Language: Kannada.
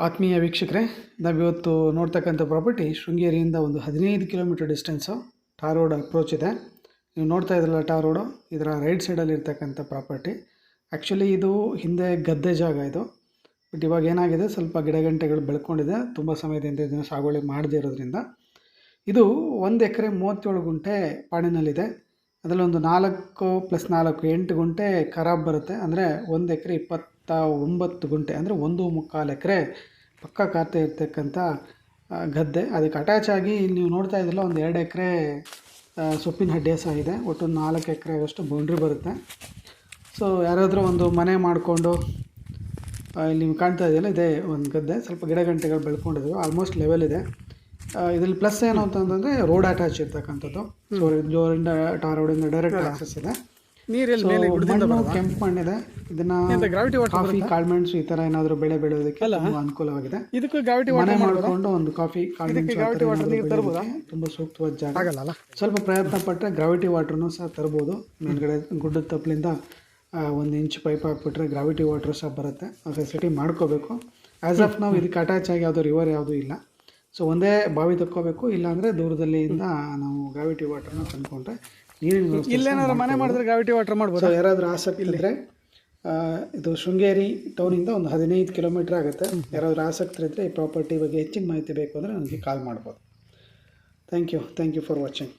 ಆತ್ಮೀಯ ವೀಕ್ಷಕರೇ, ನಾವಿವತ್ತು ನೋಡ್ತಕ್ಕಂಥ ಪ್ರಾಪರ್ಟಿ ಶೃಂಗೇರಿಯಿಂದ ಒಂದು 15 kilometre distance tar road approach ಇದೆ. ನೀವು ನೋಡ್ತಾ ಇದ್ರಲ್ಲ ಟಾರ್ ರೋಡು, ಇದರ ರೈಟ್ ಸೈಡಲ್ಲಿ ಇರ್ತಕ್ಕಂಥ ಪ್ರಾಪರ್ಟಿ. ಆ್ಯಕ್ಚುಲಿ ಇದು ಹಿಂದೆ ಗದ್ದೆ ಜಾಗ ಇದು. ಬಟ್ ಇವಾಗ ಏನಾಗಿದೆ, ಸ್ವಲ್ಪ ಗಿಡಗಂಟೆಗಳು ಬೆಳ್ಕೊಂಡಿದೆ. ತುಂಬ ಸಮಯದಿಂದ ಇದನ್ನು ಸಾಗುವಳಿ ಮಾಡದೇ ಇರೋದ್ರಿಂದ ಇದು 1 ಎಕರೆ 37 ಗುಂಟೆ ಪಾಣಿನಲ್ಲಿದೆ. ಅದರಲ್ಲಿ ಒಂದು 4 + 4 8 ಗುಂಟೆ ಖರಾಬ್ ಬರುತ್ತೆ. ಅಂದರೆ 1 ಎಕರೆ 29 ಗುಂಟೆ, ಅಂದರೆ 1.25 ಎಕರೆ ಪಕ್ಕ ಖಾತೆ ಇರ್ತಕ್ಕಂಥ ಗದ್ದೆ. ಅದಕ್ಕೆ ಅಟ್ಯಾಚ್ ಆಗಿ ಇಲ್ಲಿ ನೀವು ನೋಡ್ತಾ ಇದ್ದಿಲ್ಲ, ಒಂದು 2 ಎಕರೆ ಸೊಪ್ಪಿನ ಹಡ್ಡೆ ಸಹ ಇದೆ. ಒಟ್ಟು 4 ಎಕರೆ ಅಷ್ಟು ಬೌಂಡ್ರಿ ಬರುತ್ತೆ. ಸೊ ಯಾರಾದರೂ ಒಂದು ಮನೆ ಮಾಡಿಕೊಂಡು ಇಲ್ಲಿ ನೀವು ಕಾಣ್ತಾ ಇದೆಯಲ್ಲ, ಇದೇ ಒಂದು ಗದ್ದೆ. ಸ್ವಲ್ಪ ಗಿಡಗಂಟೆಗಳು ಬೆಳ್ಕೊಂಡಿದ್ವು, ಆಲ್ಮೋಸ್ಟ್ ಲೆವೆಲ್ ಇದೆ. ಇದರಲ್ಲಿ ಪ್ಲಸ್ ಏನು ಅಂತಂದರೆ ರೋಡ್ ಅಟ್ಯಾಚ್ ಇರ್ತಕ್ಕಂಥದ್ದು. ಸೊ ಜೋರಿಂದ ಟಾರ್ ರೋಡಿಂದ ಡೈರೆಕ್ಟ್ ಆಕ್ಸೆಸ್ ಇದೆ. ಮಣ್ಣು ಕೆಂಪು ಮಣ್ಣಿದೆ. ಇದನ್ನ ಕಾಫಿ, ಕಾಳುಮೆಣಸು ಈ ಥರ ಏನಾದರೂ ಬೆಳೆ ಬೆಳೆಯೋದಕ್ಕೆ ತುಂಬ ಅನುಕೂಲವಾಗಿದೆ. ಮನೆ ಮಾಡಿಕೊಂಡು ಒಂದು ಕಾಫಿ, ಕಾಳುಮೆಣಸು ತುಂಬ ಸೂಕ್ತವಾದ ಜಾಗ. ಸ್ವಲ್ಪ ಪ್ರಯತ್ನ ಪಟ್ಟರೆ ಗ್ರಾವಿಟಿ ವಾಟರ್ನು ಸಹ ತರ್ಬೋದು. ಮೇಲ್ಗಡೆ ಗುಡ್ಡದ ತಪ್ಪಲಿಂದ 1 ಇಂಚ್ ಪೈಪ್ ಹಾಕ್ಬಿಟ್ರೆ ಗ್ರಾವಿಟಿ ವಾಟರ್ ಸಹ ಬರುತ್ತೆ. ಆ ಫೆಸಿಲಿಟಿ ಮಾಡ್ಕೋಬೇಕು. ಆ್ಯಸ್ ಆಫ್ ನಾವು ಇದಕ್ಕೆ ಅಟ್ಯಾಚ್ ಆಗಿ ಯಾವುದೋ ರಿವರ್ ಯಾವುದೂ ಇಲ್ಲ. ಸೊ ಒಂದೇ ಬಾವಿ ತಕ್ಕೋಬೇಕು, ಇಲ್ಲಾಂದರೆ ದೂರದಲ್ಲಿಂದ ನಾವು ಗ್ರಾವಿಟಿ ವಾಟರ್ನ ತಂದ್ಕೊಂಡ್ರೆ ನೀರಿನ ಇಲ್ಲೇನಾದ್ರು ಮನೆ ಮಾಡಿದ್ರೆ ಗ್ರಾವಿಟಿ ವಾಟರ್ ಮಾಡ್ಬೋದು. ಸೊ ಯಾರಾದರೂ ಆಸಕ್ತಿ ಇದ್ದರೆ ಇದು ಶೃಂಗೇರಿ ಟೌನಿಂದ ಒಂದು 15 ಕಿಲೋಮೀಟ್ರ್ ಆಗುತ್ತೆ. ಯಾರಾದರೂ ಆಸಕ್ತರಿದ್ದರೆ ಈ ಪ್ರಾಪರ್ಟಿ ಬಗ್ಗೆ ಹೆಚ್ಚಿನ ಮಾಹಿತಿ ಬೇಕು ಅಂದರೆ ನನಗೆ ಕಾಲ್ ಮಾಡ್ಬೋದು. Thank you for watching.